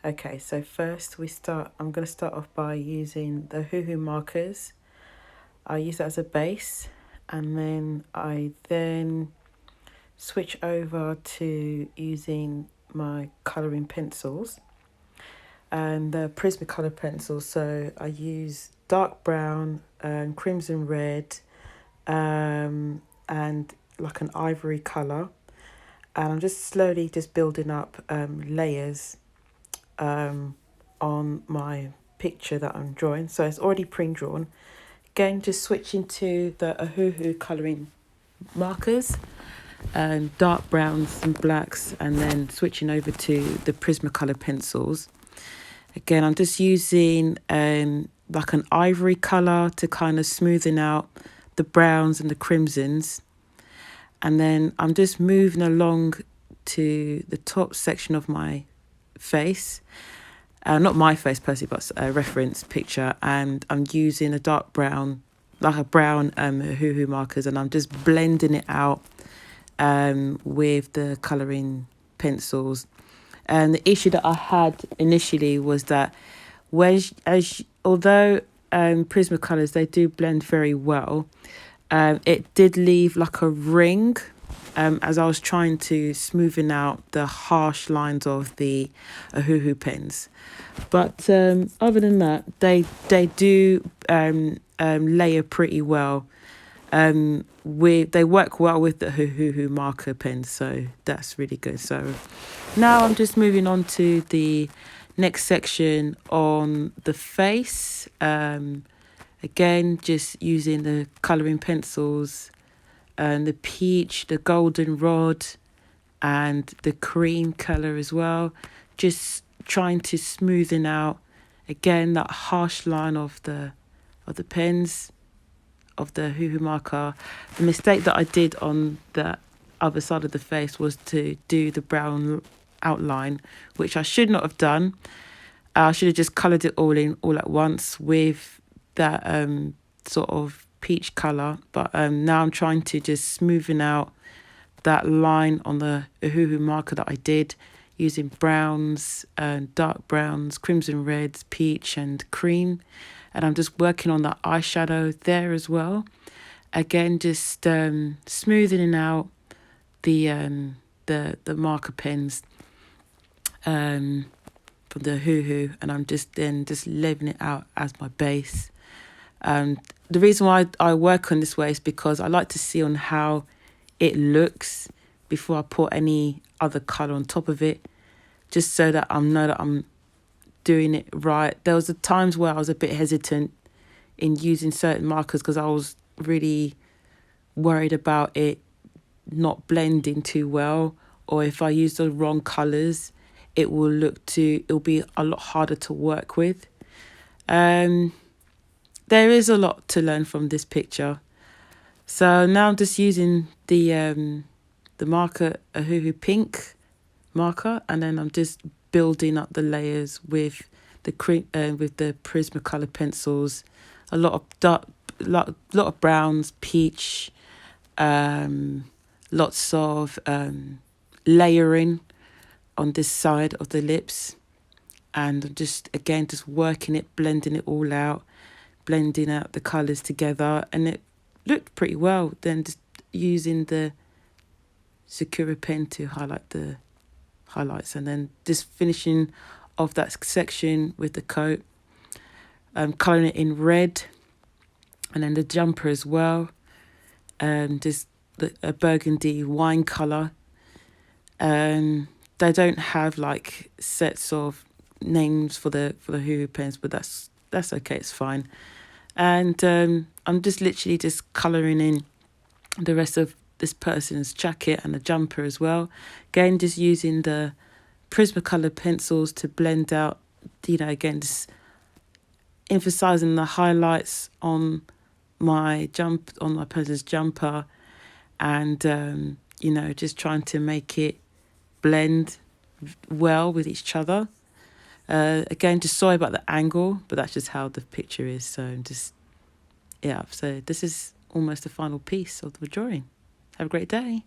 Okay, so first I'm going to start off by using the Ohuhu markers. I use that as a base, and then I switch over to using my colouring pencils and the Prismacolor pencils. So I use dark brown and crimson red and like an ivory colour, and I'm just slowly just building up layers on my picture that I'm drawing. So it's already pre-drawn. Again, just switching to the Ohuhu colouring markers and dark browns and blacks, and then switching over to the Prismacolor pencils. Again, I'm just using like an ivory colour to kind of smoothen out the browns and the crimsons. And then I'm just moving along to the top section of my face. Not my face personally, but a reference picture. And I'm using a dark brown, like a brown Ohuhu markers, and I'm just blending it out with the colouring pencils. And the issue that I had initially was that although Prismacolors, they do blend very well, it did leave like a ring as I was trying to smoothen out the harsh lines of the Ohuhu pens. But other than that, they do layer pretty well. They work well with the Ohuhu marker pens, so that's really good. So now I'm just moving on to the next section on the face. Again, just using the colouring pencils and the peach, the goldenrod, and the cream colour as well. Just trying to smoothen out again that harsh line of the pens of the Ohuhu marker. The mistake that I did on the other side of the face was to do the brown outline, which I should not have done. I should have just coloured it all in all at once with that sort of peach colour. But now I'm trying to just smoothen out that line on the Ohuhu marker that I did, using browns, dark browns, crimson reds, peach and cream. And I'm just working on that eyeshadow there as well. Again, just smoothing out the marker pens from the Ohuhu, and I'm just leaving it out as my base. The reason why I work on this way is because I like to see on how it looks before I put any other colour on top of it, just so that I know that I'm doing it right. There was times where I was a bit hesitant in using certain markers because I was really worried about it not blending too well, or if I use the wrong colours, it'll be a lot harder to work with. There is a lot to learn from this picture. So now I'm just using the marker, Ohuhu pink marker, and then I'm just building up the layers with the Prismacolor pencils. A lot of browns, peach, lots of layering on this side of the lips, and I'm just working it, blending it all out, blending out the colours together, and it looked pretty well. Then just using the Sakura pen to highlight the highlights, and then just finishing off that section with the coat, colouring it in red, and then the jumper as well, just a burgundy wine colour. They don't have like sets of names for the Ohuhu pens, but that's okay, it's fine. And I'm just literally just colouring in the rest of this person's jacket and the jumper as well. Again, just using the Prismacolor pencils to blend out, again, just emphasising the highlights on my person's jumper, and just trying to make it blend well with each other. Again, just sorry about the angle, but that's just how the picture is. So so this is almost the final piece of the drawing. Have a great day.